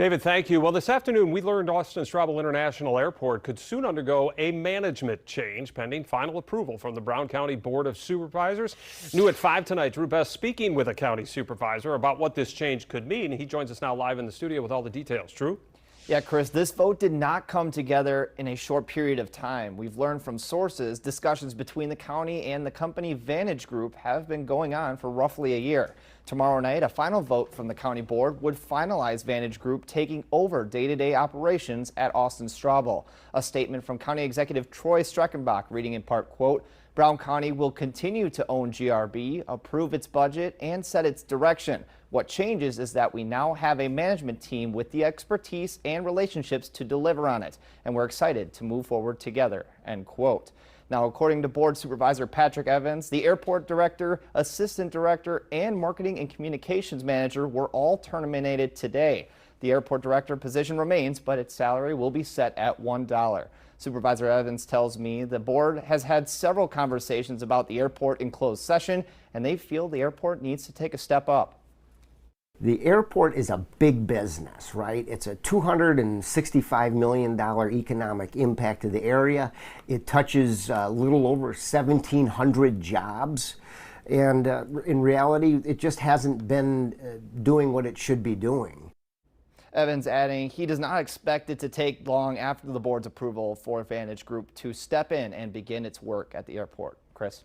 David, thank you. Well, this afternoon we learned Austin Straubel International Airport could soon undergo a management change pending final approval from the Brown County Board of Supervisors. New at 5 tonight, Drew Best speaking with a county supervisor about what this change could mean. He joins us now live in the studio with all the details. Drew? Yeah, Chris, this vote did not come together in a short period of time. We've learned from sources discussions between the county and the company Vantage Group have been going on for roughly a year. Tomorrow night, a final vote from the county board would finalize Vantage Group taking over day-to-day operations at Austin Straubel. A statement from County Executive Troy Streckenbach reading in part, quote, Brown County will continue to own GRB, approve its budget, and set its direction. What changes is that we now have a management team with the expertise and relationships to deliver on it, and we're excited to move forward together, end quote. Now, according to Board Supervisor Patrick Evans, the airport director, assistant director, and marketing and communications manager were all terminated today. The airport director position remains, but its salary will be set at $1. Supervisor Evans tells me the board has had several conversations about the airport in closed session, and they feel the airport needs to take a step up. The airport is a big business, right? It's a $265 million economic impact to the area. It touches a little over 1,700 jobs. And in reality, it just hasn't been doing what it should be doing. Evans adding he does not expect it to take long after the board's approval for Vantage Group to step in and begin its work at the airport. Chris?